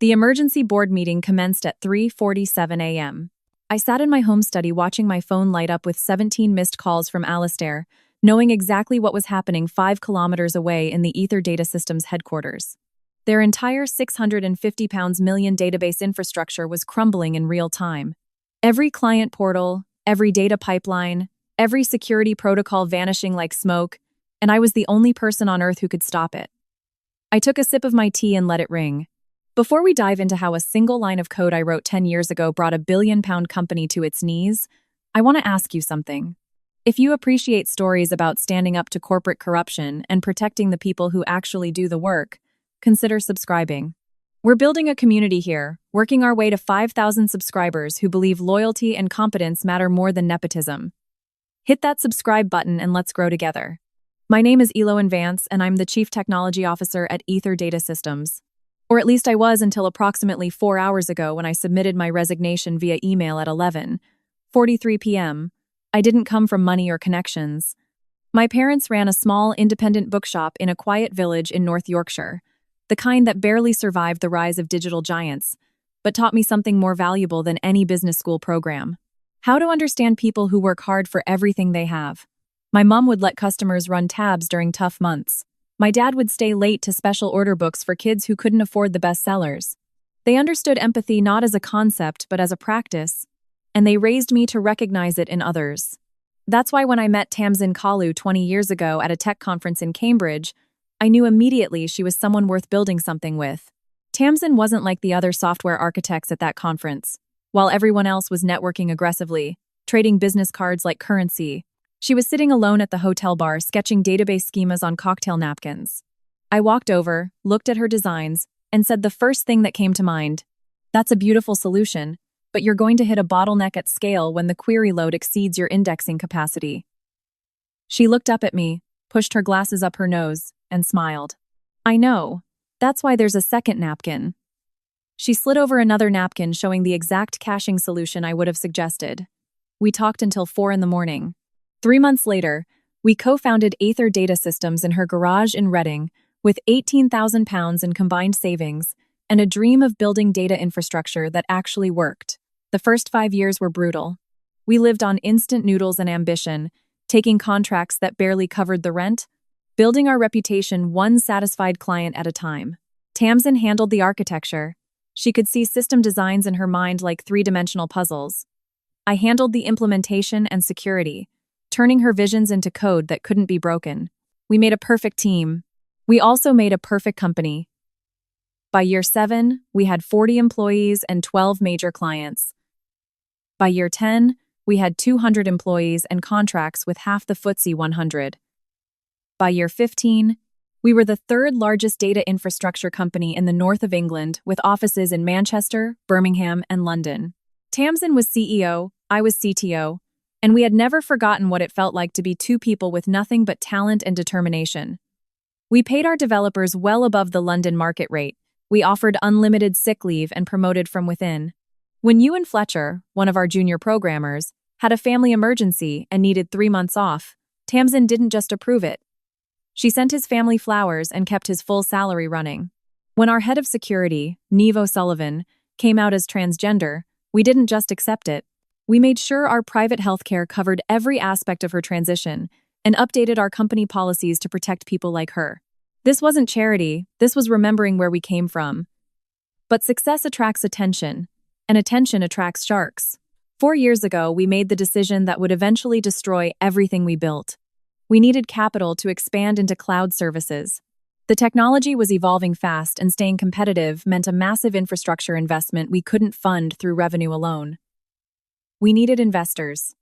The emergency board meeting commenced at 3:47 a.m. I sat in my home study watching my phone light up with 17 missed calls from Alistair, knowing exactly what was happening 5 kilometers away in the Ether Data Systems headquarters. Their entire £650 million database infrastructure was crumbling in real time. Every client portal, every data pipeline, every security protocol vanishing like smoke, and I was the only person on Earth who could stop it. I took a sip of my tea and let it ring. Before we dive into how a single line of code I wrote 10 years ago brought a billion-pound company to its knees, I want to ask you something. If you appreciate stories about standing up to corporate corruption and protecting the people who actually do the work, consider subscribing. We're building a community here, working our way to 5,000 subscribers who believe loyalty and competence matter more than nepotism. Hit that subscribe button and let's grow together. My name is Eloan Vance, and I'm the Chief Technology Officer at Ether Data Systems. Or at least I was until approximately 4 hours ago when I submitted my resignation via email at 11:43 p.m. I didn't come from money or connections. My parents ran a small independent bookshop in a quiet village in North Yorkshire, the kind that barely survived the rise of digital giants, but taught me something more valuable than any business school program: how to understand people who work hard for everything they have. My mom would let customers run tabs during tough months. My dad would stay late to special order books for kids who couldn't afford the bestsellers. They understood empathy not as a concept but as a practice, and they raised me to recognize it in others. That's why when I met Tamsin Kalu 20 years ago at a tech conference in Cambridge, I knew immediately she was someone worth building something with. Tamsin wasn't like the other software architects at that conference. While everyone else was networking aggressively, trading business cards like currency, she was sitting alone at the hotel bar sketching database schemas on cocktail napkins. I walked over, looked at her designs, and said the first thing that came to mind: "That's a beautiful solution, but you're going to hit a bottleneck at scale when the query load exceeds your indexing capacity." She looked up at me, pushed her glasses up her nose, and smiled. "I know. That's why there's a second napkin." She slid over another napkin showing the exact caching solution I would have suggested. We talked until 4 in the morning. 3 months later, we co-founded Ether Data Systems in her garage in Reading with £18,000 in combined savings and a dream of building data infrastructure that actually worked. The first 5 years were brutal. We lived on instant noodles and ambition, taking contracts that barely covered the rent, building our reputation one satisfied client at a time. Tamsin handled the architecture. She could see system designs in her mind like three-dimensional puzzles. I handled the implementation and security, turning her visions into code that couldn't be broken. We made a perfect team. We also made a perfect company. By year 7, we had 40 employees and 12 major clients. By year 10, we had 200 employees and contracts with half the FTSE 100. By year 15, we were the third largest data infrastructure company in the north of England, with offices in Manchester, Birmingham, and London. Tamsin was CEO, I was CTO, and we had never forgotten what it felt like to be two people with nothing but talent and determination. We paid our developers well above the London market rate. We offered unlimited sick leave and promoted from within. When Ewan Fletcher, one of our junior programmers, had a family emergency and needed 3 months off, Tamsin didn't just approve it. She sent his family flowers and kept his full salary running. When our head of security, Niamh O'Sullivan, came out as transgender, we didn't just accept it. We made sure our private healthcare covered every aspect of her transition and updated our company policies to protect people like her. This wasn't charity, this was remembering where we came from. But success attracts attention, and attention attracts sharks. 4 years ago, we made the decision that would eventually destroy everything we built. We needed capital to expand into cloud services. The technology was evolving fast, and staying competitive meant a massive infrastructure investment we couldn't fund through revenue alone. We needed investors.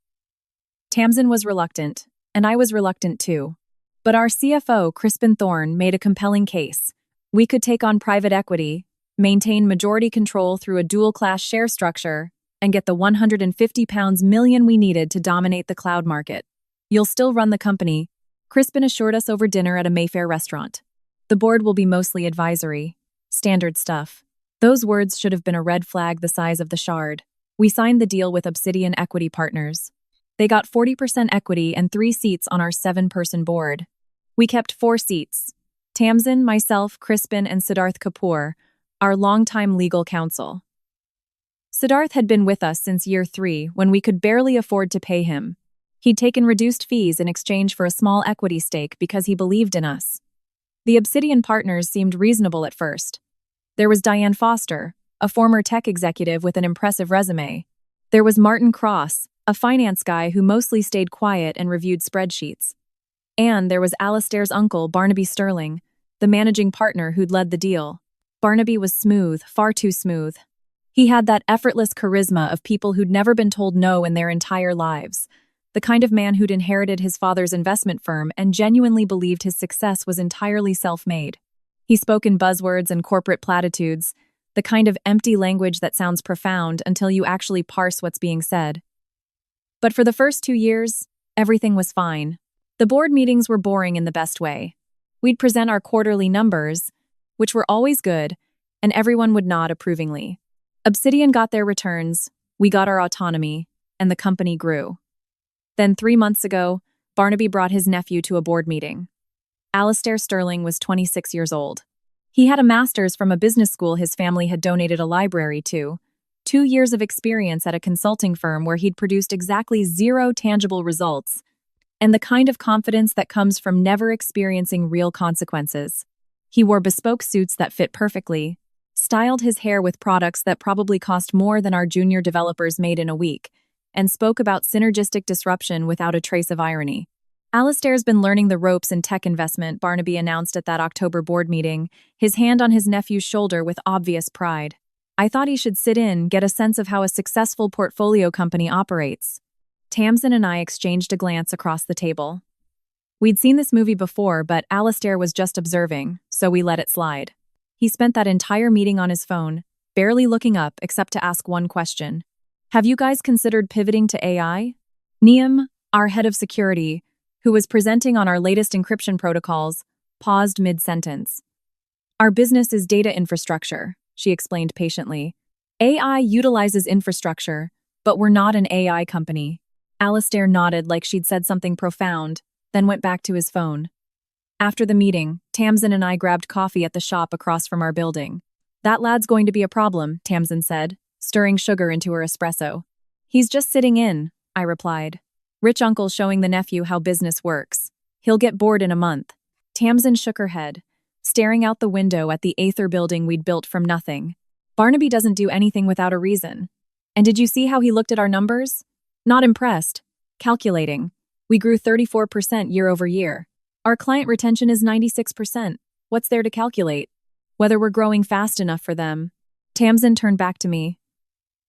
Tamsin was reluctant, and I was reluctant too. But our CFO, Crispin Thorne, made a compelling case. We could take on private equity, maintain majority control through a dual-class share structure, and get the £150 million we needed to dominate the cloud market. "You'll still run the company," Crispin assured us over dinner at a Mayfair restaurant. "The board will be mostly advisory. Standard stuff." Those words should have been a red flag the size of the Shard. We signed the deal with Obsidian Equity Partners. They got 40% equity and 3 seats on our 7-person board. We kept 4 seats. Tamsin, myself, Crispin, and Siddharth Kapoor, our longtime legal counsel. Siddharth had been with us since year 3 when we could barely afford to pay him. He'd taken reduced fees in exchange for a small equity stake because he believed in us. The Obsidian partners seemed reasonable at first. There was Diane Foster, a former tech executive with an impressive resume. There was Martin Cross, a finance guy who mostly stayed quiet and reviewed spreadsheets. And there was Alastair's uncle, Barnaby Sterling, the managing partner who'd led the deal. Barnaby was smooth, far too smooth. He had that effortless charisma of people who'd never been told no in their entire lives, the kind of man who'd inherited his father's investment firm and genuinely believed his success was entirely self-made. He spoke in buzzwords and corporate platitudes, the kind of empty language that sounds profound until you actually parse what's being said. But for the first 2 years, everything was fine. The board meetings were boring in the best way. We'd present our quarterly numbers, which were always good, and everyone would nod approvingly. Obsidian got their returns, we got our autonomy, and the company grew. Then 3 months ago, Barnaby brought his nephew to a board meeting. Alastair Sterling was 26 years old. He had a master's from a business school his family had donated a library to, 2 years of experience at a consulting firm where he'd produced exactly 0 tangible results, and the kind of confidence that comes from never experiencing real consequences. He wore bespoke suits that fit perfectly, styled his hair with products that probably cost more than our junior developers made in a week, and spoke about synergistic disruption without a trace of irony. Alastair's been learning the ropes in tech investment, Barnaby announced at that October board meeting, his hand on his nephew's shoulder with obvious pride. I thought he should sit in, get a sense of how a successful portfolio company operates. Tamsin and I exchanged a glance across the table. We'd seen this movie before, but Alastair was just observing, so we let it slide. He spent that entire meeting on his phone, barely looking up except to ask one question. Have you guys considered pivoting to AI? Niam, our head of security, who was presenting on our latest encryption protocols, paused mid-sentence. Our business is data infrastructure, she explained patiently. AI utilizes infrastructure, but we're not an AI company. Alastair nodded like she'd said something profound, then went back to his phone. After the meeting, Tamsin and I grabbed coffee at the shop across from our building. That lad's going to be a problem, Tamsin said, stirring sugar into her espresso. He's just sitting in, I replied. Rich uncle showing the nephew how business works. He'll get bored in a month. Tamsin shook her head, staring out the window at the Aether building we'd built from nothing. Barnaby doesn't do anything without a reason. And did you see how he looked at our numbers? Not impressed. Calculating. We grew 34% year over year. Our client retention is 96%. What's there to calculate? Whether we're growing fast enough for them. Tamsin turned back to me.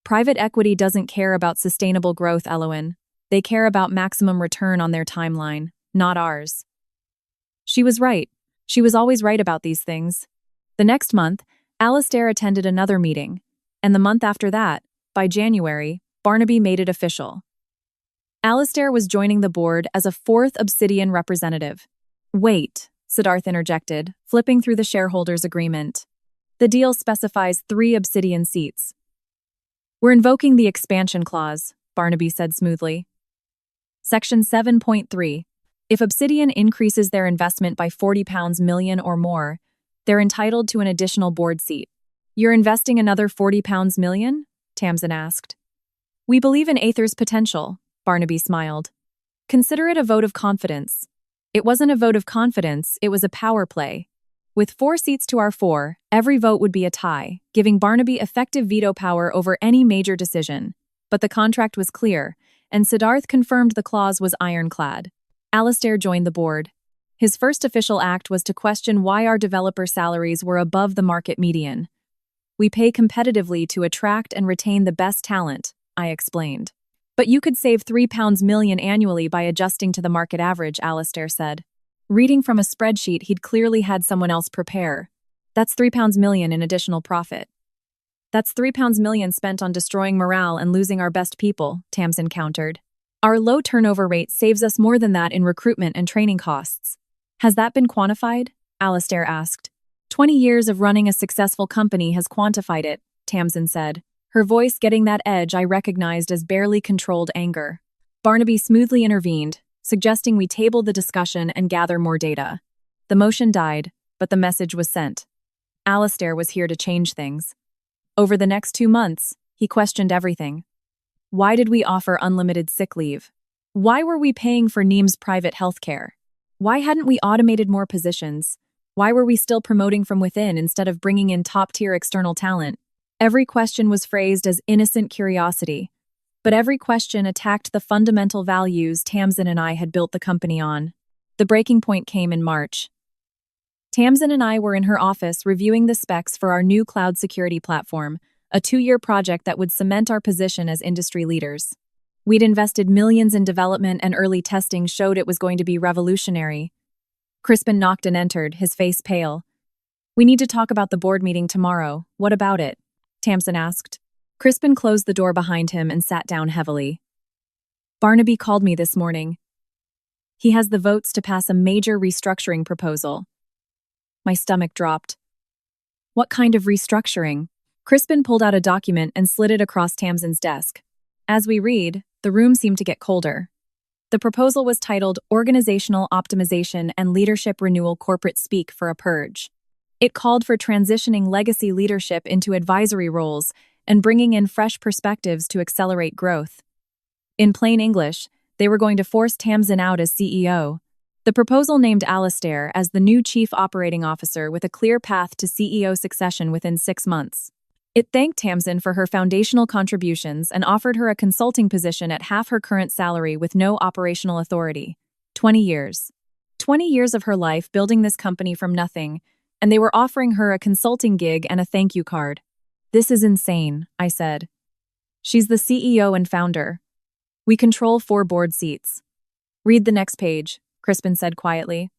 Private equity doesn't care about sustainable growth, Elowen. They care about maximum return on their timeline, not ours. She was right. She was always right about these things. The next month, Alastair attended another meeting, and the month after that, by January, Barnaby made it official. Alastair was joining the board as a 4th Obsidian representative. Wait, Siddharth interjected, flipping through the shareholders' agreement. The deal specifies 3 Obsidian seats. We're invoking the expansion clause, Barnaby said smoothly. Section 7.3. If Obsidian increases their investment by £40 million or more, they're entitled to an additional board seat. You're investing another £40 million? Tamsin asked. We believe in Aether's potential, Barnaby smiled. Consider it a vote of confidence. It wasn't a vote of confidence, it was a power play. With 4 seats to our 4, every vote would be a tie, giving Barnaby effective veto power over any major decision. But the contract was clear, and Siddharth confirmed the clause was ironclad. Alastair joined the board. His first official act was to question why our developer salaries were above the market median. We pay competitively to attract and retain the best talent, I explained. But you could save £3 million annually by adjusting to the market average, Alastair said. Reading from a spreadsheet he'd clearly had someone else prepare. That's £3 million in additional profit. That's £3 million spent on destroying morale and losing our best people, Tamsin countered. Our low turnover rate saves us more than that in recruitment and training costs. Has that been quantified? Alastair asked. 20 years of running a successful company has quantified it, Tamsin said, her voice getting that edge I recognized as barely controlled anger. Barnaby smoothly intervened, suggesting we table the discussion and gather more data. The motion died, but the message was sent. Alistair was here to change things. Over the next 2 months, he questioned everything. Why did we offer unlimited sick leave? Why were we paying for Neem's private healthcare? Why hadn't we automated more positions? Why were we still promoting from within instead of bringing in top-tier external talent? Every question was phrased as innocent curiosity, but every question attacked the fundamental values Tamsin and I had built the company on. The breaking point came in March. Tamsin and I were in her office reviewing the specs for our new cloud security platform, a 2-year project that would cement our position as industry leaders. We'd invested millions in development, and early testing showed it was going to be revolutionary. Crispin knocked and entered, his face pale. "We need to talk about the board meeting tomorrow. What about it?" Tamsin asked. Crispin closed the door behind him and sat down heavily. "Barnaby called me this morning. He has the votes to pass a major restructuring proposal." My stomach dropped. "What kind of restructuring?" Crispin pulled out a document and slid it across Tamsin's desk. As we read, the room seemed to get colder. The proposal was titled Organizational Optimization and Leadership Renewal Corporate Speak for a Purge. It called for transitioning legacy leadership into advisory roles and bringing in fresh perspectives to accelerate growth. In plain English, they were going to force Tamsin out as CEO. The proposal named Alistair as the new Chief Operating Officer with a clear path to CEO succession within 6 months. It thanked Tamsin for her foundational contributions and offered her a consulting position at half her current salary with no operational authority. 20 years. 20 years of her life building this company from nothing, and they were offering her a consulting gig and a thank you card. "This is insane," I said. "She's the CEO and founder. We control 4 board seats." "Read the next page," Crispin said quietly.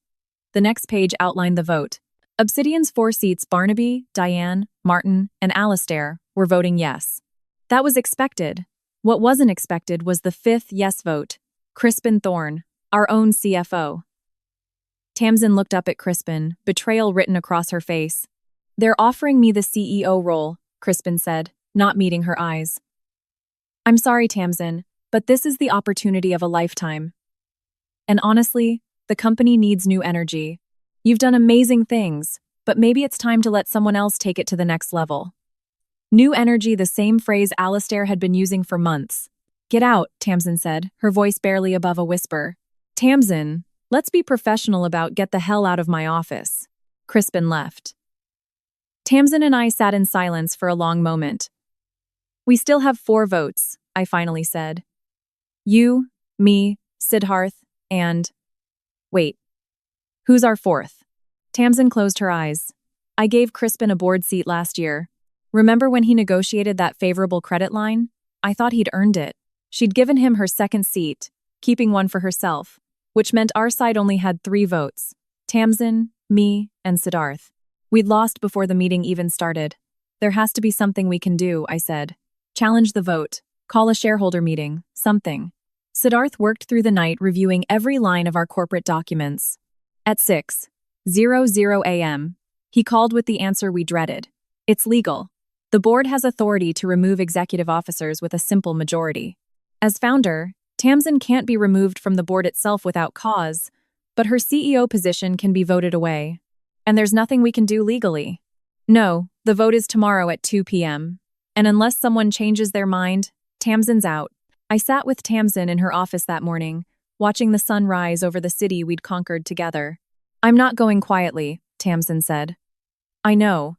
The next page outlined the vote. Obsidian's 4 seats, Barnaby, Diane, Martin, and Alistair, were voting yes. That was expected. What wasn't expected was the 5th yes vote, Crispin Thorne, our own CFO. Tamsin looked up at Crispin, betrayal written across her face. "They're offering me the CEO role," Crispin said, not meeting her eyes. "I'm sorry, Tamsin, but this is the opportunity of a lifetime. And honestly, the company needs new energy. You've done amazing things, but maybe it's time to let someone else take it to the next level." New energy, the same phrase Alistair had been using for months. "Get out," Tamsin said, her voice barely above a whisper. "Tamsin, let's be professional about get the hell out of my office." Crispin left. Tamsin and I sat in silence for a long moment. "We still have 4 votes," I finally said. "You, me, Siddharth, and... Wait. Who's our 4th? Tamsin closed her eyes. "I gave Crispin a board seat last year. Remember when he negotiated that favorable credit line? I thought he'd earned it. She'd given him her 2nd seat, keeping one for herself, which meant our side only had 3 votes. Tamsin, me, and Siddharth. We'd lost before the meeting even started. There has to be something we can do," I said. "Challenge the vote. Call a shareholder meeting. Something." Siddharth worked through the night reviewing every line of our corporate documents. At 6:00 a.m., he called with the answer we dreaded. "It's legal. The board has authority to remove executive officers with a simple majority. As founder, Tamsin can't be removed from the board itself without cause, but her CEO position can be voted away. And there's nothing we can do legally. No, the vote is tomorrow at 2 p.m. And unless someone changes their mind, Tamsin's out." I sat with Tamsin in her office that morning, watching the sun rise over the city we'd conquered together. "I'm not going quietly," Tamsin said. "I know.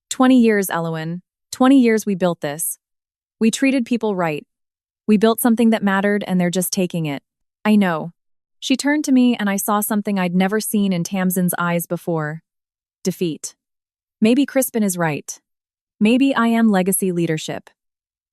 20 years, Elowen. 20 years we built this. We treated people right. We built something that mattered and they're just taking it. I know." She turned to me and I saw something I'd never seen in Tamsin's eyes before. Defeat. Maybe Crispin is right. Maybe I am legacy leadership.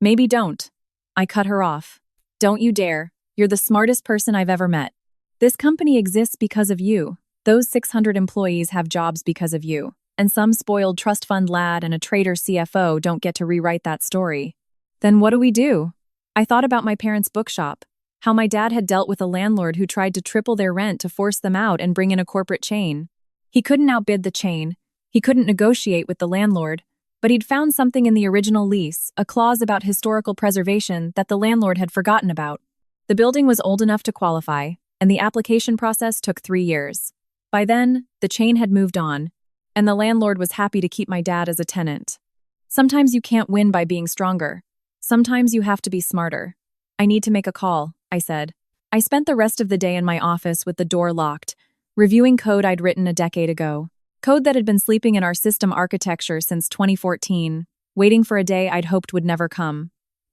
Maybe don't. I cut her off. "Don't you dare. You're the smartest person I've ever met. This company exists because of you. Those 600 employees have jobs because of you. And some spoiled trust fund lad and a traitor CFO don't get to rewrite that story. Then what do we do?" I thought about my parents' bookshop, how my dad had dealt with a landlord who tried to triple their rent to force them out and bring in a corporate chain. He couldn't outbid the chain. He couldn't negotiate with the landlord, but he'd found something in the original lease, a clause about historical preservation that the landlord had forgotten about. The building was old enough to qualify, and the application process took 3 years. By then, the chain had moved on, and the landlord was happy to keep my dad as a tenant. Sometimes you can't win by being stronger. Sometimes you have to be smarter. I need to make a call, I said. I spent the rest of the day in my office with the door locked, reviewing code I'd written a decade ago. Code that had been sleeping in our system architecture since 2014, waiting for a day I'd hoped would never come.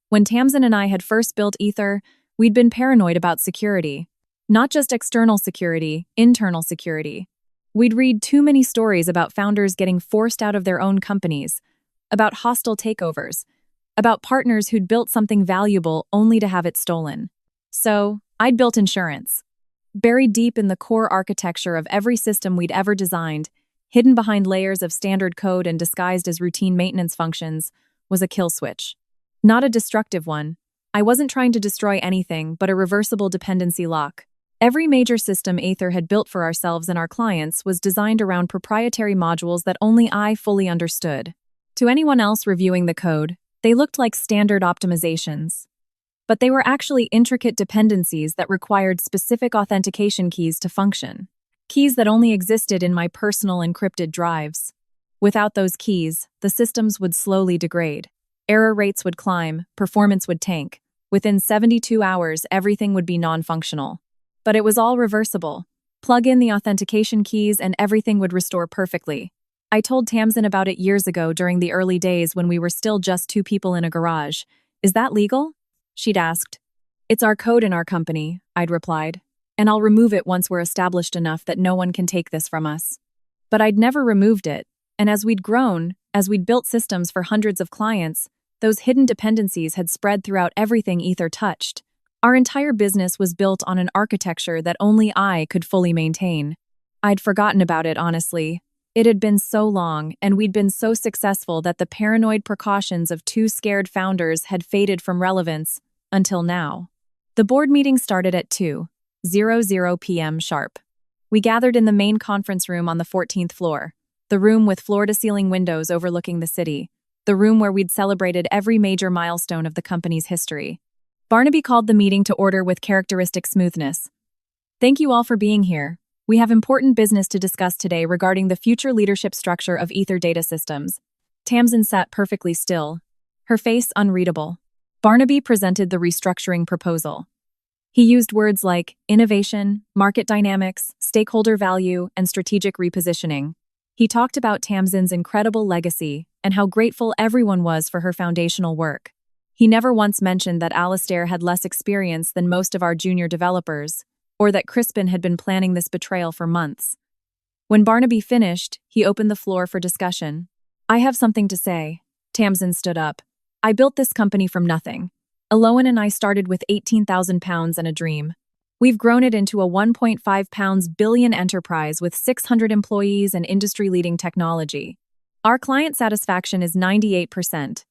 When Tamsin and I had first built Ether, we'd been paranoid about security. Not just external security, internal security. We'd read too many stories about founders getting forced out of their own companies, about hostile takeovers, about partners who'd built something valuable only to have it stolen. So, I'd built insurance. Buried deep in the core architecture of every system we'd ever designed, hidden behind layers of standard code and disguised as routine maintenance functions, was a kill switch. Not a destructive one. I wasn't trying to destroy anything but a reversible dependency lock. Every major system Aether had built for ourselves and our clients was designed around proprietary modules that only I fully understood. To anyone else reviewing the code, they looked like standard optimizations. But they were actually intricate dependencies that required specific authentication keys to function. Keys that only existed in my personal encrypted drives. Without those keys, the systems would slowly degrade. Error rates would climb, performance would tank. Within 72 hours, everything would be non-functional. But it was all reversible. Plug in the authentication keys and everything would restore perfectly. I told Tamsin about it years ago during the early days when we were still just 2 people in a garage. Is that legal? She'd asked. It's our code in our company, I'd replied. And I'll remove it once we're established enough that no one can take this from us. But I'd never removed it, and as we'd grown, as we'd built systems for hundreds of clients, those hidden dependencies had spread throughout everything Ether touched. Our entire business was built on an architecture that only I could fully maintain. I'd forgotten about it, honestly. It had been so long, and we'd been so successful that the paranoid precautions of 2 scared founders had faded from relevance, until now. The board meeting started at 2:00 p.m. sharp. We gathered in the main conference room on the 14th floor, the room with floor-to-ceiling windows overlooking the city, the room where we'd celebrated every major milestone of the company's history. Barnaby called the meeting to order with characteristic smoothness. Thank you all for being here. We have important business to discuss today regarding the future leadership structure of Ether Data Systems. Tamsin sat perfectly still, her face unreadable. Barnaby presented the restructuring proposal. He used words like innovation, market dynamics, stakeholder value, and strategic repositioning. He talked about Tamsin's incredible legacy and how grateful everyone was for her foundational work. He never once mentioned that Alastair had less experience than most of our junior developers, or that Crispin had been planning this betrayal for months. When Barnaby finished, he opened the floor for discussion. I have something to say. Tamsin stood up. I built this company from nothing. Eloan and I started with £18,000 and a dream. We've grown it into a £1.5 billion enterprise with 600 employees and industry-leading technology. Our client satisfaction is 98%.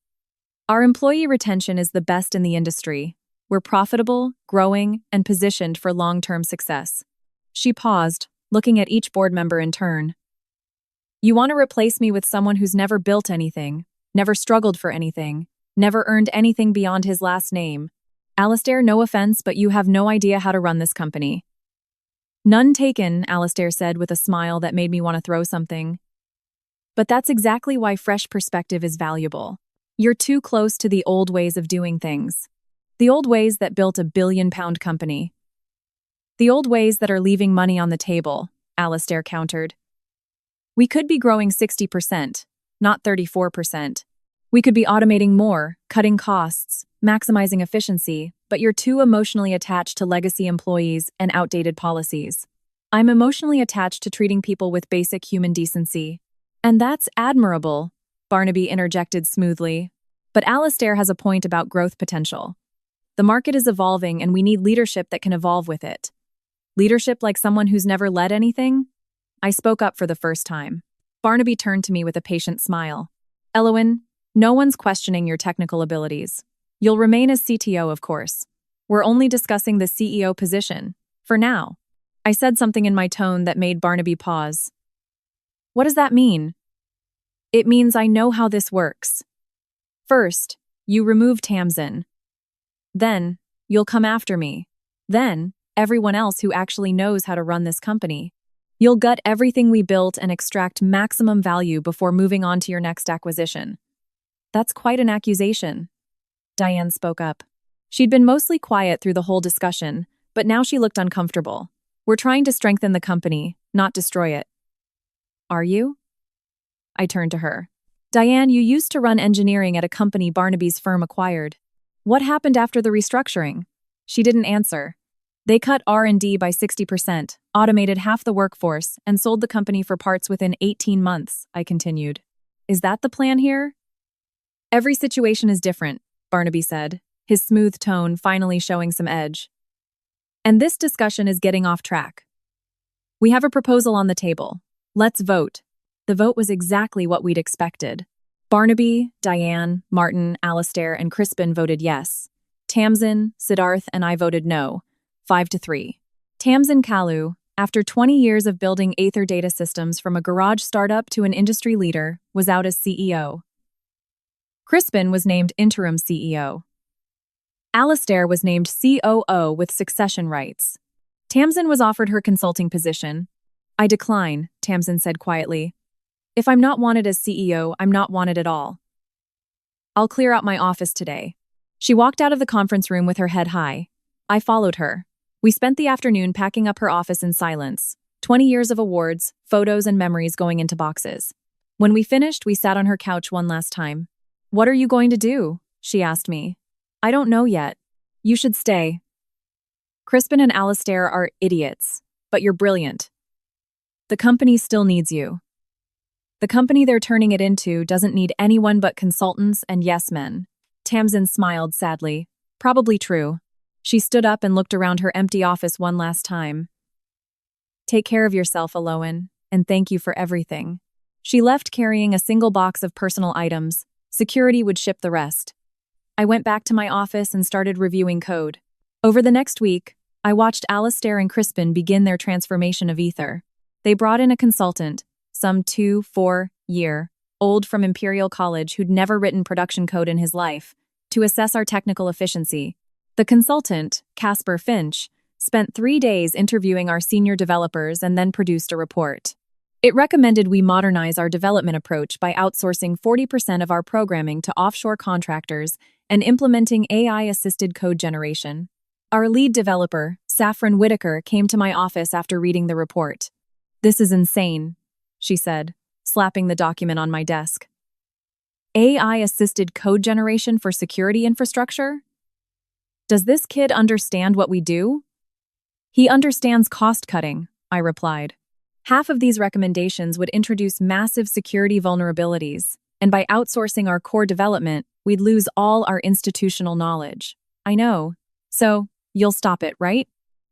Our employee retention is the best in the industry. We're profitable, growing, and positioned for long-term success. She paused, looking at each board member in turn. You want to replace me with someone who's never built anything, never struggled for anything, never earned anything beyond his last name. Alastair, no offense, but you have no idea how to run this company. None taken, Alastair said with a smile that made me want to throw something. But that's exactly why fresh perspective is valuable. You're too close to the old ways of doing things. The old ways that built a billion-pound company. The old ways that are leaving money on the table, Alastair countered. We could be growing 60%, not 34%. We could be automating more, cutting costs, maximizing efficiency, but you're too emotionally attached to legacy employees and outdated policies. I'm emotionally attached to treating people with basic human decency. And that's admirable, Barnaby interjected smoothly. But Alastair has a point about growth potential. The market is evolving and we need leadership that can evolve with it. Leadership like someone who's never led anything? I spoke up for the first time. Barnaby turned to me with a patient smile. Eloan, no one's questioning your technical abilities. You'll remain as CTO, of course. We're only discussing the CEO position, for now. I said something in my tone that made Barnaby pause. What does that mean? It means I know how this works. First, you remove Tamsin. Then, you'll come after me. Then, everyone else who actually knows how to run this company. You'll gut everything we built and extract maximum value before moving on to your next acquisition. That's quite an accusation. Diane spoke up. She'd been mostly quiet through the whole discussion, but now she looked uncomfortable. We're trying to strengthen the company, not destroy it. Are you? I turned to her. Diane, you used to run engineering at a company Barnaby's firm acquired. What happened after the restructuring? She didn't answer. They cut R&D by 60%, automated half the workforce, and sold the company for parts within 18 months, I continued. Is that the plan here? Every situation is different, Barnaby said, his smooth tone finally showing some edge. And this discussion is getting off track. We have a proposal on the table. Let's vote. The vote was exactly what we'd expected. Barnaby, Diane, Martin, Alistair, and Crispin voted yes. Tamsin, Siddharth, and I voted no, 5-3. Tamsin Kalu, after 20 years of building Aether data systems from a garage startup to an industry leader, was out as CEO. Crispin was named interim CEO. Alistair was named COO with succession rights. Tamsin was offered her consulting position. I decline, Tamsin said quietly. If I'm not wanted as CEO, I'm not wanted at all. I'll clear out my office today. She walked out of the conference room with her head high. I followed her. We spent the afternoon packing up her office in silence, 20 years of awards, photos, and memories going into boxes. When we finished, we sat on her couch one last time. What are you going to do? She asked me. I don't know yet. You should stay. Crispin and Alistair are idiots, but you're brilliant. The company still needs you. The company they're turning it into doesn't need anyone but consultants and yes-men. Tamsin smiled sadly. Probably true. She stood up and looked around her empty office one last time. Take care of yourself, Aloan, and thank you for everything. She left carrying a single box of personal items. Security would ship the rest. I went back to my office and started reviewing code. Over the next week, I watched Alistair and Crispin begin their transformation of Aether. They brought in a consultant, some 2-4-year-old from Imperial College who'd never written production code in his life, to assess our technical efficiency. The consultant, Casper Finch, spent 3 days interviewing our senior developers and then produced a report. It recommended we modernize our development approach by outsourcing 40% of our programming to offshore contractors and implementing AI-assisted code generation. Our lead developer, Saffron Whitaker, came to my office after reading the report. This is insane, she said, slapping the document on my desk. AI-assisted code generation for security infrastructure? Does this kid understand what we do? He understands cost-cutting, I replied. Half of these recommendations would introduce massive security vulnerabilities, and by outsourcing our core development, we'd lose all our institutional knowledge. I know. So, you'll stop it, right?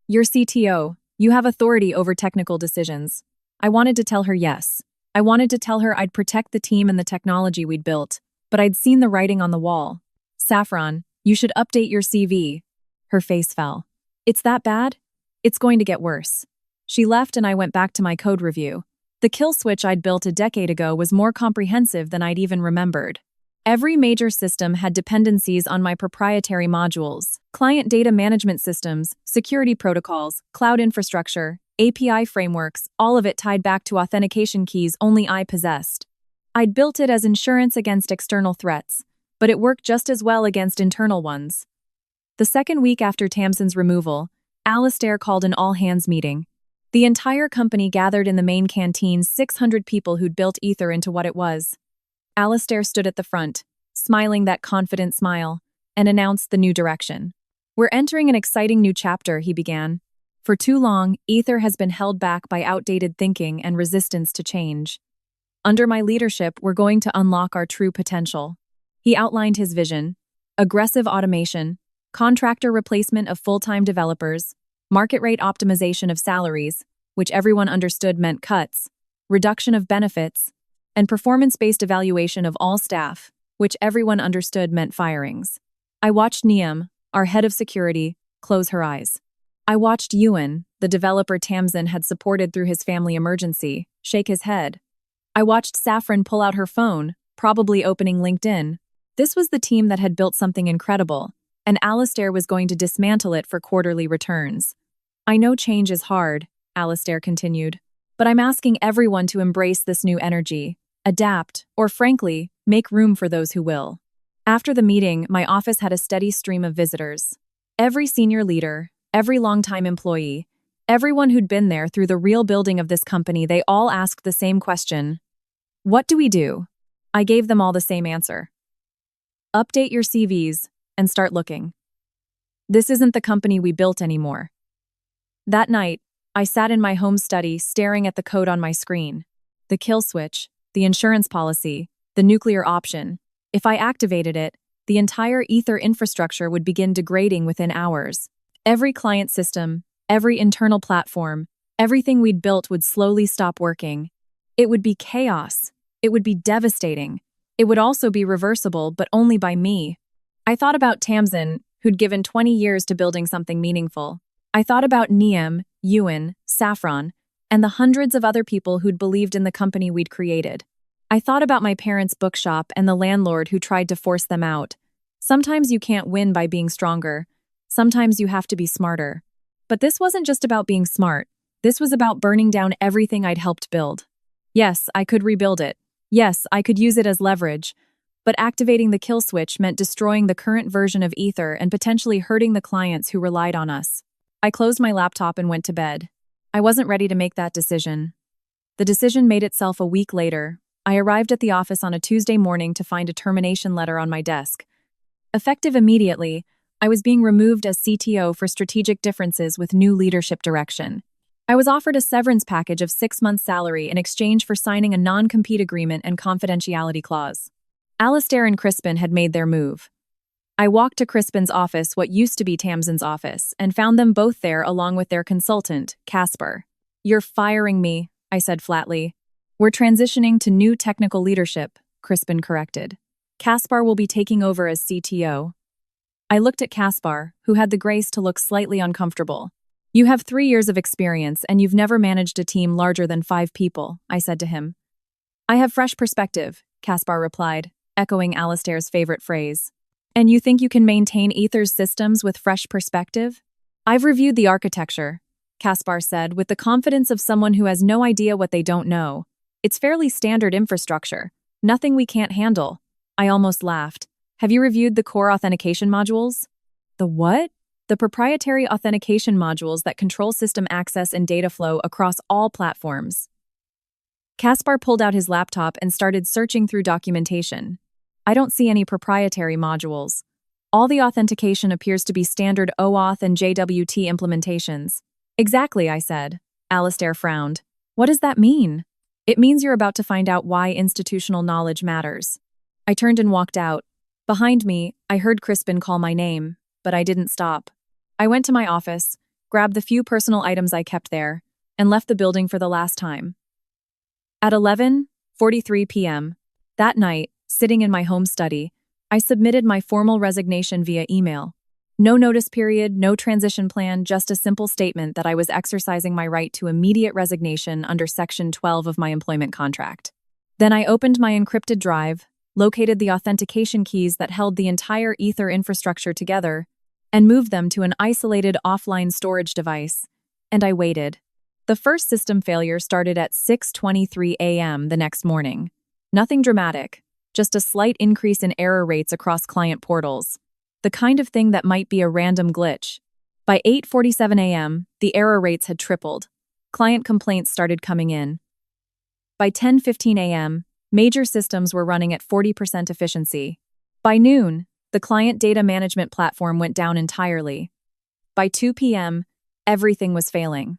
You're CTO. You have authority over technical decisions. I wanted to tell her yes. I wanted to tell her I'd protect the team and the technology we'd built, but I'd seen the writing on the wall. Saffron, you should update your CV. Her face fell. It's that bad? It's going to get worse. She left and I went back to my code review. The kill switch I'd built a decade ago was more comprehensive than I'd even remembered. Every major system had dependencies on my proprietary modules, client data management systems, security protocols, cloud infrastructure, API frameworks, all of it tied back to authentication keys only I possessed. I'd built it as insurance against external threats, but it worked just as well against internal ones. The second week after Tamsin's removal, Alistair called an all-hands meeting. The entire company gathered in the main canteen, 600 people who'd built Aether into what it was. Alistair stood at the front, smiling that confident smile, and announced the new direction. We're entering an exciting new chapter, he began. For too long, Aether has been held back by outdated thinking and resistance to change. Under my leadership, we're going to unlock our true potential. He outlined his vision: aggressive automation, contractor replacement of full-time developers, market rate optimization of salaries, which everyone understood meant cuts, reduction of benefits, and performance-based evaluation of all staff, which everyone understood meant firings. I watched Niam, our head of security, close her eyes. I watched Ewan, the developer Tamsin had supported through his family emergency, shake his head. I watched Saffron pull out her phone, probably opening LinkedIn. This was the team that had built something incredible, and Alistair was going to dismantle it for quarterly returns. I know change is hard, Alistair continued, But I'm asking everyone to embrace this new energy, adapt, or frankly, make room for those who will. After the meeting, my office had a steady stream of visitors. Every senior leader, every longtime employee, everyone who'd been there through the real building of this company, they all asked the same question. What do we do? I gave them all the same answer. Update your CVs and start looking. This isn't the company we built anymore. That night, I sat in my home study staring at the code on my screen. The kill switch, the insurance policy, the nuclear option. If I activated it, the entire Ether infrastructure would begin degrading within hours. Every client system, every internal platform, everything we'd built would slowly stop working. It would be chaos. It would be devastating. It would also be reversible, but only by me. I thought about Tamsin, who'd given 20 years to building something meaningful. I thought about Niem, Ewan, Saffron, and the hundreds of other people who'd believed in the company we'd created. I thought about my parents' bookshop and the landlord who tried to force them out. Sometimes you can't win by being stronger. Sometimes you have to be smarter. But this wasn't just about being smart. This was about burning down everything I'd helped build. Yes, I could rebuild it. Yes, I could use it as leverage. But activating the kill switch meant destroying the current version of Ether and potentially hurting the clients who relied on us. I closed my laptop and went to bed. I wasn't ready to make that decision. The decision made itself a week later. I arrived at the office on a Tuesday morning to find a termination letter on my desk. Effective immediately, I was being removed as CTO for strategic differences with new leadership direction. I was offered a severance package of 6 months' salary in exchange for signing a non-compete agreement and confidentiality clause. Alistair and Crispin had made their move. I walked to Crispin's office, what used to be Tamsin's office, and found them both there along with their consultant, Casper. You're firing me, I said flatly. We're transitioning to new technical leadership, Crispin corrected. Caspar will be taking over as CTO. I looked at Caspar, who had the grace to look slightly uncomfortable. You have 3 years of experience and you've never managed a team larger than 5 people, I said to him. I have fresh perspective, Caspar replied, echoing Alistair's favorite phrase. And you think you can maintain Ether's systems with fresh perspective? I've reviewed the architecture, Caspar said, with the confidence of someone who has no idea what they don't know. It's fairly standard infrastructure. Nothing we can't handle. I almost laughed. Have you reviewed the core authentication modules? The what? The proprietary authentication modules that control system access and data flow across all platforms. Caspar pulled out his laptop and started searching through documentation. I don't see any proprietary modules. All the authentication appears to be standard OAuth and JWT implementations. Exactly, I said. Alistair frowned. What does that mean? It means you're about to find out why institutional knowledge matters. I turned and walked out. Behind me, I heard Crispin call my name, but I didn't stop. I went to my office, grabbed the few personal items I kept there, and left the building for the last time. At 11:43 p.m. that night, sitting in my home study, I submitted my formal resignation via email. No notice period, no transition plan, just a simple statement that I was exercising my right to immediate resignation under Section 12 of my employment contract. Then I opened my encrypted drive, located the authentication keys that held the entire Ether infrastructure together, and moved them to an isolated offline storage device. And I waited. The first system failure started at 6:23 a.m. the next morning. Nothing dramatic, just a slight increase in error rates across client portals. The kind of thing that might be a random glitch. By 8:47 a.m., the error rates had tripled. Client complaints started coming in. By 10:15 a.m., major systems were running at 40% efficiency. By noon, the client data management platform went down entirely. By 2 p.m., everything was failing.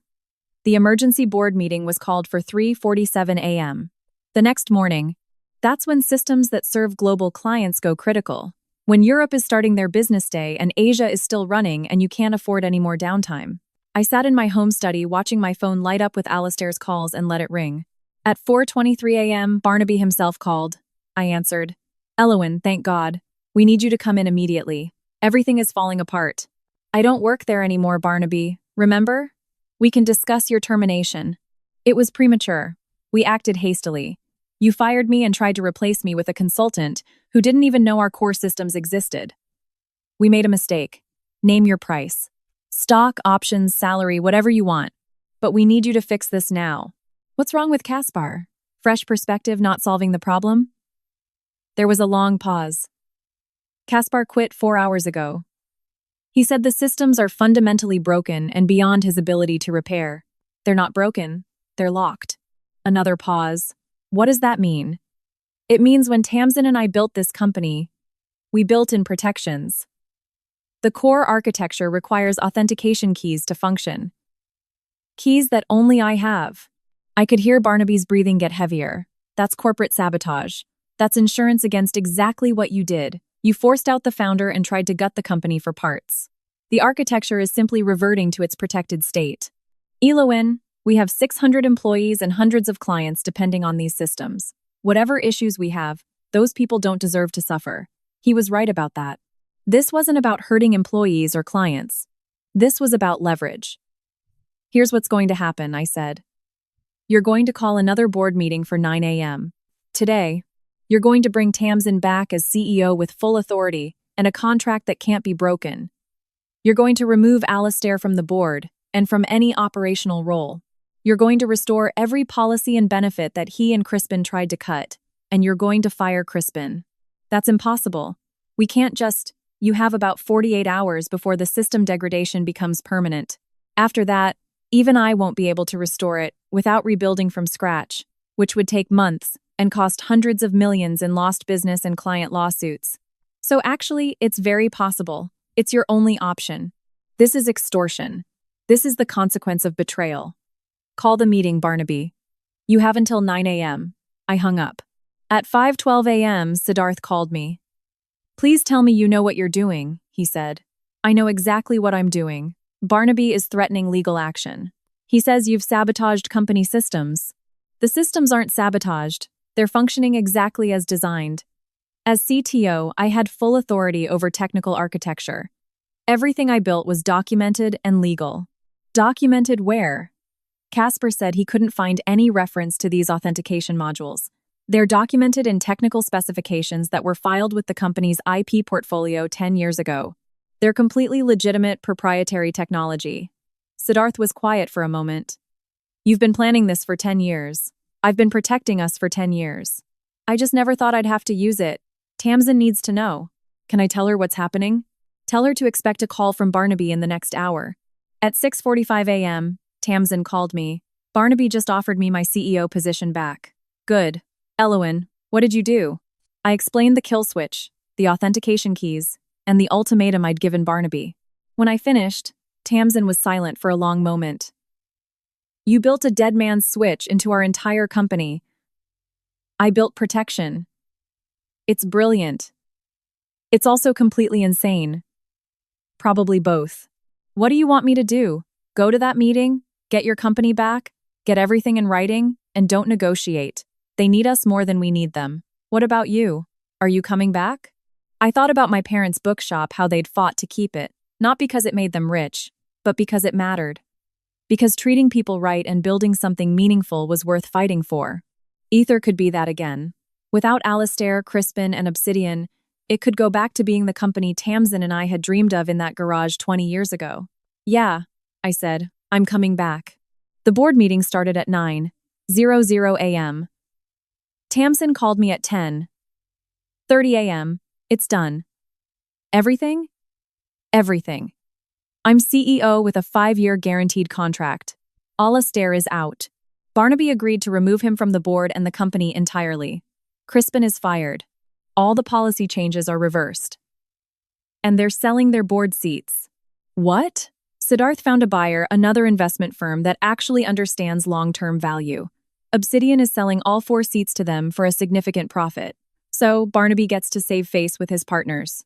The emergency board meeting was called for 3:47 a.m. The next morning, that's when systems that serve global clients go critical. When Europe is starting their business day and Asia is still running and you can't afford any more downtime. I sat in my home study watching my phone light up with Alistair's calls and let it ring. At 4:23 a.m., Barnaby himself called. I answered. Elowen, thank God. We need you to come in immediately. Everything is falling apart. I don't work there anymore, Barnaby. Remember? We can discuss your termination. It was premature. We acted hastily. You fired me and tried to replace me with a consultant who didn't even know our core systems existed. We made a mistake. Name your price. Stock, options, salary, whatever you want. But we need you to fix this now. What's wrong with Caspar? Fresh perspective not solving the problem? There was a long pause. Caspar quit 4 hours ago. He said the systems are fundamentally broken and beyond his ability to repair. They're not broken, they're locked. Another pause. What does that mean? It means when Tamsin and I built this company, we built in protections. The core architecture requires authentication keys to function. Keys that only I have. I could hear Barnaby's breathing get heavier. That's corporate sabotage. That's insurance against exactly what you did. You forced out the founder and tried to gut the company for parts. The architecture is simply reverting to its protected state. Eloin, we have 600 employees and hundreds of clients depending on these systems. Whatever issues we have, those people don't deserve to suffer. He was right about that. This wasn't about hurting employees or clients. This was about leverage. Here's what's going to happen, I said. You're going to call another board meeting for 9 a.m. Today, you're going to bring Tamsin back as CEO with full authority and a contract that can't be broken. You're going to remove Alistair from the board and from any operational role. You're going to restore every policy and benefit that he and Crispin tried to cut, and you're going to fire Crispin. That's impossible. We can't just. You have about 48 hours before the system degradation becomes permanent. After that, even I won't be able to restore it without rebuilding from scratch, which would take months and cost hundreds of millions in lost business and client lawsuits. So actually, it's very possible. It's your only option. This is extortion. This is the consequence of betrayal. Call the meeting, Barnaby. You have until 9 a.m. I hung up. At 5:12 a.m., Siddharth called me. Please tell me you know what you're doing, he said. I know exactly what I'm doing. Barnaby is threatening legal action. He says you've sabotaged company systems. The systems aren't sabotaged. They're functioning exactly as designed. As CTO, I had full authority over technical architecture. Everything I built was documented and legal. Documented where? Caspar said he couldn't find any reference to these authentication modules. They're documented in technical specifications that were filed with the company's IP portfolio 10 years ago. They're completely legitimate proprietary technology. Siddharth was quiet for a moment. You've been planning this for 10 years. I've been protecting us for 10 years. I just never thought I'd have to use it. Tamsin needs to know. Can I tell her what's happening? Tell her to expect a call from Barnaby in the next hour. At 6:45 a.m., Tamsin called me. Barnaby just offered me my CEO position back. Good. Eloin, what did you do? I explained the kill switch, the authentication keys, and the ultimatum I'd given Barnaby. When I finished, Tamsin was silent for a long moment. You built a dead man's switch into our entire company. I built protection. It's brilliant. It's also completely insane. Probably both. What do you want me to do? Go to that meeting, get your company back, get everything in writing, and don't negotiate. They need us more than we need them. What about you? Are you coming back? I thought about my parents' bookshop, how they'd fought to keep it, not because it made them rich, but because it mattered. Because treating people right and building something meaningful was worth fighting for. Ether could be that again. Without Alistair, Crispin, and Obsidian, it could go back to being the company Tamsin and I had dreamed of in that garage 20 years ago. Yeah, I said, I'm coming back. The board meeting started at 9:00 a.m. Tamsin called me at 10:30 a.m. It's done. Everything? Everything. I'm CEO with a 5-year guaranteed contract. Alistair is out. Barnaby agreed to remove him from the board and the company entirely. Crispin is fired. All the policy changes are reversed. And they're selling their board seats. What? Siddharth found a buyer, another investment firm that actually understands long-term value. Obsidian is selling all 4 seats to them for a significant profit. So, Barnaby gets to save face with his partners.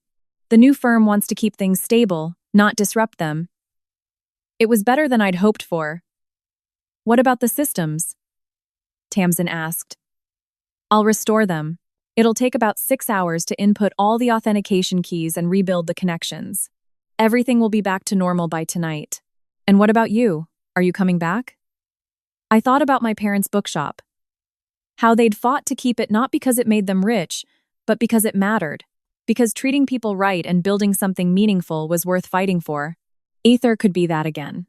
The new firm wants to keep things stable, not disrupt them. It was better than I'd hoped for. What about the systems? Tamsin asked. I'll restore them. It'll take about 6 hours to input all the authentication keys and rebuild the connections. Everything will be back to normal by tonight. And what about you? Are you coming back? I thought about my parents' bookshop. How they'd fought to keep it not because it made them rich, but because it mattered. Because treating people right and building something meaningful was worth fighting for. Ether could be that again.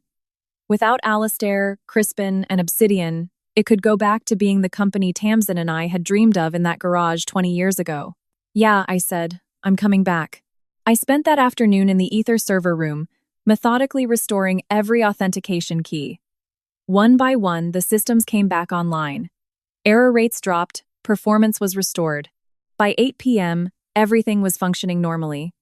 Without Alistair, Crispin, and Obsidian, It could go back to being the company Tamsin and I had dreamed of in that garage 20 years ago. Yeah, I said, I'm coming back. I spent that afternoon in the Ether server room, methodically restoring every authentication key. One by one, the systems came back online. Error rates dropped, performance was restored. By 8 p.m., everything was functioning normally.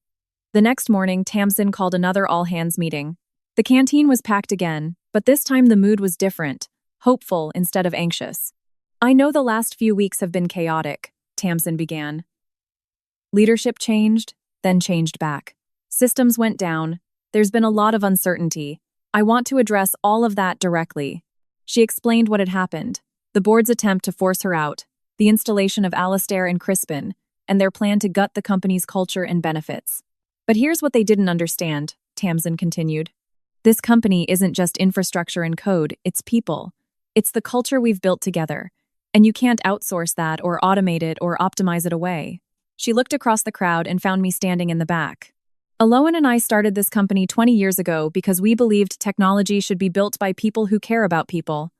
The next morning, Tamsin called another all-hands meeting. The canteen was packed again, but this time the mood was different, hopeful instead of anxious. I know the last few weeks have been chaotic, Tamsin began. Leadership changed, then changed back. Systems went down. There's been a lot of uncertainty. I want to address all of that directly. She explained what had happened, the board's attempt to force her out, the installation of Alistair and Crispin, and their plan to gut the company's culture and benefits. But here's what they didn't understand, Tamsin continued. This company isn't just infrastructure and code, it's people. It's the culture we've built together, and you can't outsource that or automate it or optimize it away. She looked across the crowd and found me standing in the back. Aloan and I started this company 20 years ago because we believed technology should be built by people who care about people.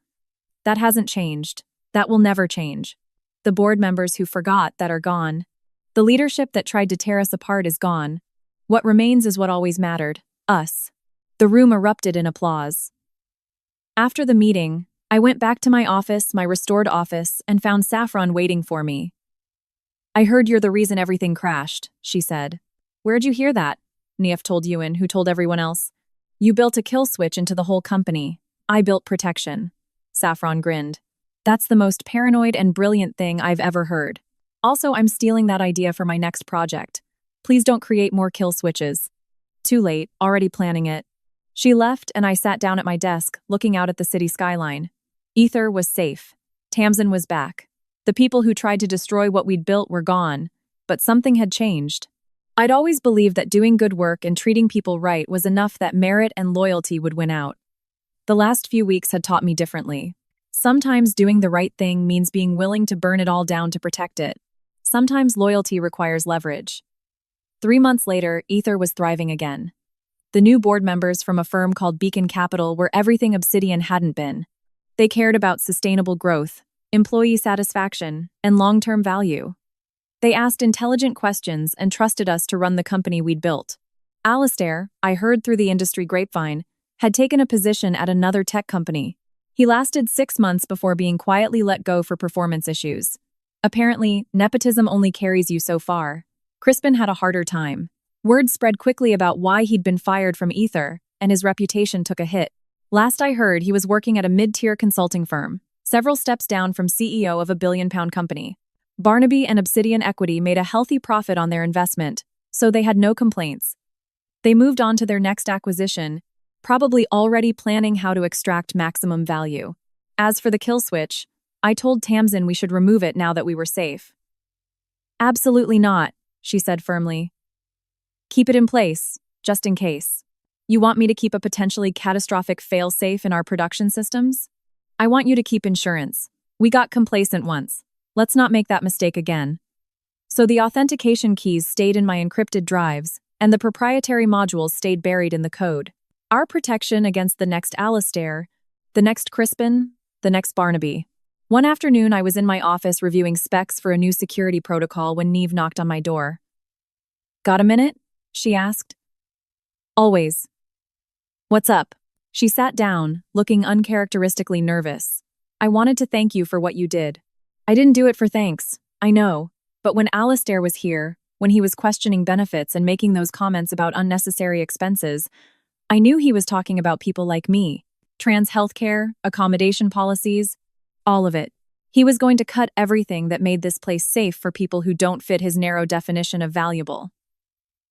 That hasn't changed. That will never change. The board members who forgot that are gone. The leadership that tried to tear us apart is gone. What remains is what always mattered, us. The room erupted in applause. After the meeting, I went back to my office, my restored office, and found Saffron waiting for me. I heard you're the reason everything crashed, she said. Where'd you hear that? Neef told Ewan, who told everyone else. You built a kill switch into the whole company. I built protection. Saffron grinned. That's the most paranoid and brilliant thing I've ever heard. Also, I'm stealing that idea for my next project. Please don't create more kill switches. Too late, already planning it. She left and I sat down at my desk, looking out at the city skyline. Ether was safe. Tamsin was back. The people who tried to destroy what we'd built were gone, but something had changed. I'd always believed that doing good work and treating people right was enough that merit and loyalty would win out. The last few weeks had taught me differently. Sometimes doing the right thing means being willing to burn it all down to protect it. Sometimes loyalty requires leverage. 3 months later, Ether was thriving again. The new board members from a firm called Beacon Capital were everything Obsidian hadn't been. They cared about sustainable growth, employee satisfaction, and long-term value. They asked intelligent questions and trusted us to run the company we'd built. Alistair, I heard through the industry grapevine, had taken a position at another tech company. He lasted 6 months before being quietly let go for performance issues. Apparently, nepotism only carries you so far. Crispin had a harder time. Word spread quickly about why he'd been fired from Ether, and his reputation took a hit. Last I heard, he was working at a mid-tier consulting firm, several steps down from CEO of a billion-pound company. Barnaby and Obsidian Equity made a healthy profit on their investment, so they had no complaints. They moved on to their next acquisition, probably already planning how to extract maximum value. As for the kill switch, I told Tamsin we should remove it now that we were safe. Absolutely not, she said firmly. Keep it in place, just in case. You want me to keep a potentially catastrophic fail-safe in our production systems? I want you to keep insurance. We got complacent once. Let's not make that mistake again. So the authentication keys stayed in my encrypted drives, and the proprietary modules stayed buried in the code. Our protection against the next Alistair, the next Crispin, the next Barnaby. One afternoon, I was in my office reviewing specs for a new security protocol when Neve knocked on my door. Got a minute? She asked. Always. What's up? She sat down, looking uncharacteristically nervous. I wanted to thank you for what you did. I didn't do it for thanks, I know, but when Alistair was here, when he was questioning benefits and making those comments about unnecessary expenses, I knew he was talking about people like me. Trans healthcare, accommodation policies, all of it. He was going to cut everything that made this place safe for people who don't fit his narrow definition of valuable.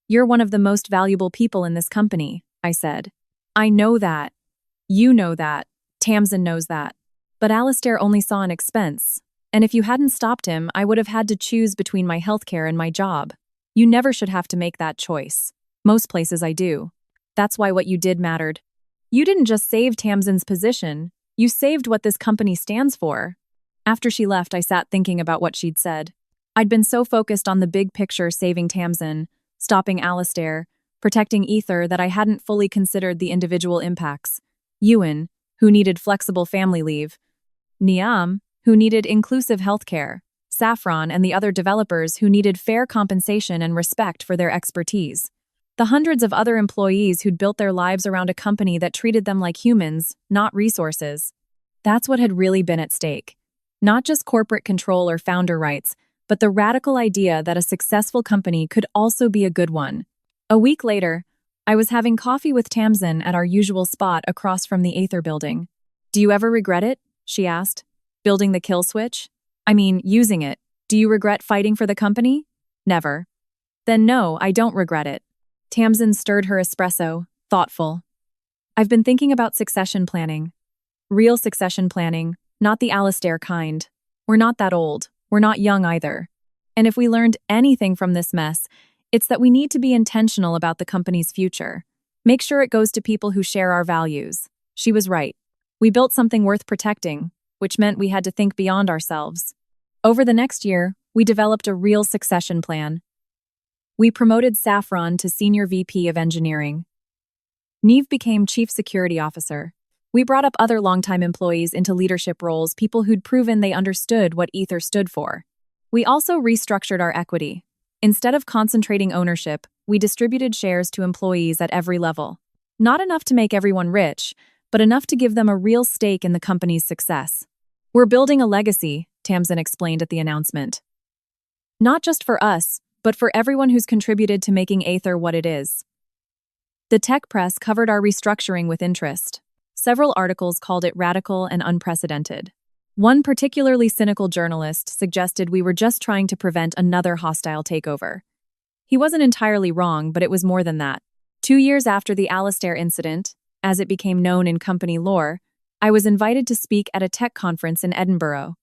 You're one of the most valuable people in this company, I said. I know that. You know that. Tamsin knows that. But Alistair only saw an expense. And if you hadn't stopped him, I would have had to choose between my healthcare and my job. You never should have to make that choice. Most places I do. That's why what you did mattered. You didn't just save Tamsin's position, you saved what this company stands for. After she left, I sat thinking about what she'd said. I'd been so focused on the big picture saving Tamsin, stopping Alistair, protecting Ether that I hadn't fully considered the individual impacts. Ewan, who needed flexible family leave. Niam, who needed inclusive healthcare, Saffron and the other developers who needed fair compensation and respect for their expertise. The hundreds of other employees who'd built their lives around a company that treated them like humans, not resources. That's what had really been at stake. Not just corporate control or founder rights, but the radical idea that a successful company could also be a good one. A week later, I was having coffee with Tamsin at our usual spot across from the Aether building. "Do you ever regret it?" she asked. "Building the kill switch? I mean, using it. Do you regret fighting for the company?" "Never." "Then no, I don't regret it." Tamsin stirred her espresso, thoughtful. "I've been thinking about succession planning. Real succession planning, not the Alistair kind. We're not that old. We're not young either. And if we learned anything from this mess, it's that we need to be intentional about the company's future. Make sure it goes to people who share our values." She was right. We built something worth protecting, which meant we had to think beyond ourselves. Over the next year, we developed a real succession plan. We promoted Saffron to Senior VP of Engineering. Neve became Chief Security Officer. We brought up other longtime employees into leadership roles, people who'd proven they understood what Aether stood for. We also restructured our equity. Instead of concentrating ownership, we distributed shares to employees at every level. Not enough to make everyone rich, but enough to give them a real stake in the company's success. "We're building a legacy," Tamsin explained at the announcement. "Not just for us, but for everyone who's contributed to making Aether what it is." The tech press covered our restructuring with interest. Several articles called it radical and unprecedented. One particularly cynical journalist suggested we were just trying to prevent another hostile takeover. He wasn't entirely wrong, but it was more than that. 2 years after the Alistair incident, as it became known in company lore, I was invited to speak at a tech conference in Edinburgh.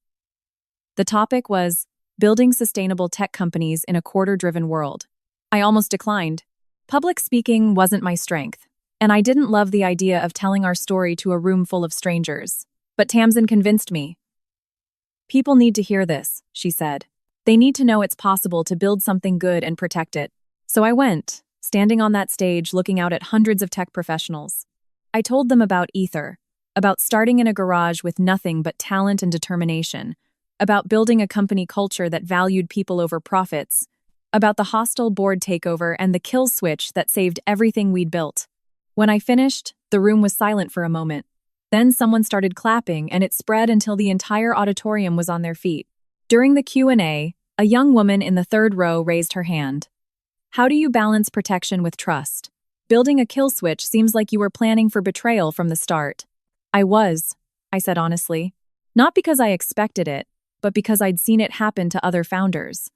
The topic was building sustainable tech companies in a quarter-driven world. I almost declined. Public speaking wasn't my strength, and I didn't love the idea of telling our story to a room full of strangers. But Tamsin convinced me. "People need to hear this," she said. "They need to know it's possible to build something good and protect it." So I went, standing on that stage looking out at hundreds of tech professionals. I told them about Aether, about starting in a garage with nothing but talent and determination, about building a company culture that valued people over profits, about the hostile board takeover and the kill switch that saved everything we'd built. When I finished, the room was silent for a moment. Then someone started clapping, and it spread until the entire auditorium was on their feet. During the Q&A, a young woman in the third row raised her hand. "How do you balance protection with trust? Building a kill switch seems like you were planning for betrayal from the start." "I was," I said honestly. "Not because I expected it, but because I'd seen it happen to other founders.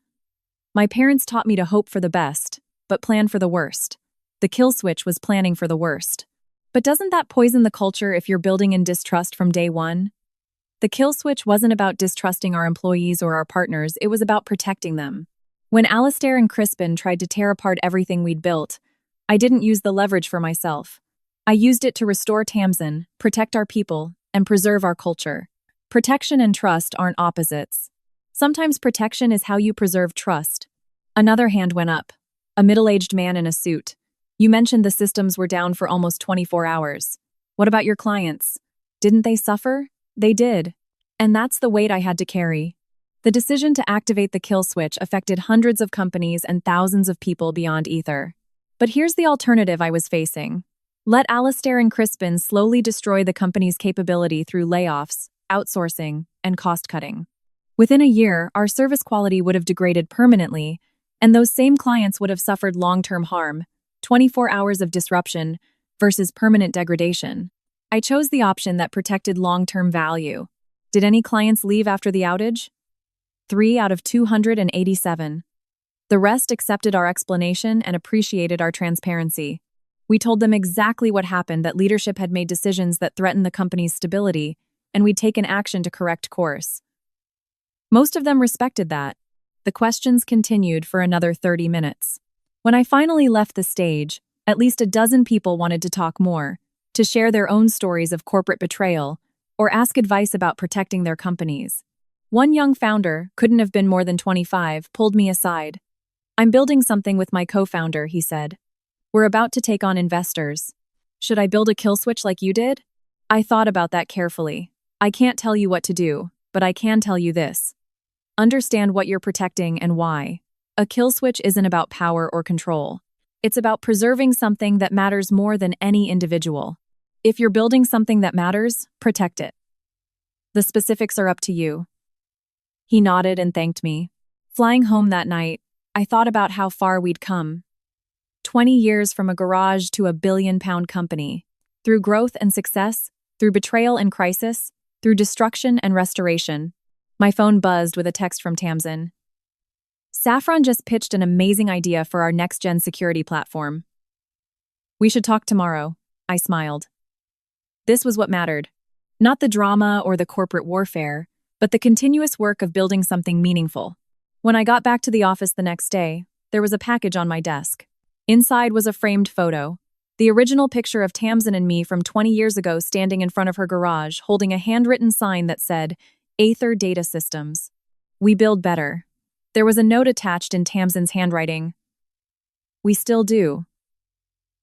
My parents taught me to hope for the best, but plan for the worst. The kill switch was planning for the worst. But doesn't that poison the culture if you're building in distrust from day one? The kill switch wasn't about distrusting our employees or our partners, it was about protecting them. When Alistair and Crispin tried to tear apart everything we'd built, I didn't use the leverage for myself. I used it to restore Tamsin, protect our people, and preserve our culture. Protection and trust aren't opposites. Sometimes protection is how you preserve trust. Another hand went up. A middle-aged man in a suit. "You mentioned the systems were down for almost 24 hours. What about your clients? Didn't they suffer?" "They did. And that's the weight I had to carry." The decision to activate the kill switch affected hundreds of companies and thousands of people beyond Aether. But here's the alternative I was facing. Let Alistair and Crispin slowly destroy the company's capability through layoffs, outsourcing, and cost-cutting. Within a year, our service quality would have degraded permanently, and those same clients would have suffered long-term harm, 24 hours of disruption versus permanent degradation. I chose the option that protected long-term value. Did any clients leave after the outage? 3 out of 287. The rest accepted our explanation and appreciated our transparency. We told them exactly what happened, that leadership had made decisions that threatened the company's stability, and we'd taken action to correct course. Most of them respected that. The questions continued for another 30 minutes. When I finally left the stage, at least a dozen people wanted to talk more, to share their own stories of corporate betrayal, or ask advice about protecting their companies. One young founder, couldn't have been more than 25, pulled me aside. "I'm building something with my co-founder," he said. "We're about to take on investors. Should I build a kill switch like you did?" I thought about that carefully. I can't tell you what to do, but I can tell you this. Understand what you're protecting and why. A kill switch isn't about power or control. It's about preserving something that matters more than any individual. If you're building something that matters, protect it. The specifics are up to you. He nodded and thanked me. Flying home that night, I thought about how far we'd come. 20 years from a garage to a billion-pound company. Through growth and success, through betrayal and crisis, through destruction and restoration. My phone buzzed with a text from Tamsin. Saffron just pitched an amazing idea for our next-gen security platform. We should talk tomorrow, I smiled. This was what mattered. Not the drama or the corporate warfare, but the continuous work of building something meaningful. When I got back to the office the next day, there was a package on my desk. Inside was a framed photo, the original picture of Tamsin and me from 20 years ago standing in front of her garage, holding a handwritten sign that said, Aether Data Systems. We build better. There was a note attached in Tamsin's handwriting. We still do.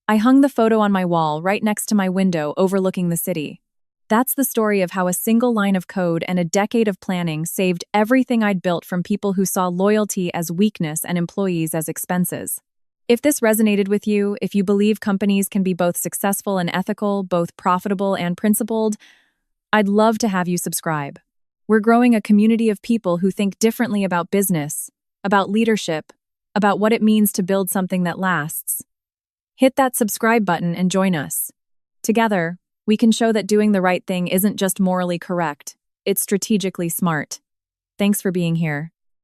I hung the photo on my wall right next to my window overlooking the city. That's the story of how a single line of code and a decade of planning saved everything I'd built from people who saw loyalty as weakness and employees as expenses. If this resonated with you, if you believe companies can be both successful and ethical, both profitable and principled, I'd love to have you subscribe. We're growing a community of people who think differently about business, about leadership, about what it means to build something that lasts. Hit that subscribe button and join us. Together, we can show that doing the right thing isn't just morally correct, it's strategically smart. Thanks for being here.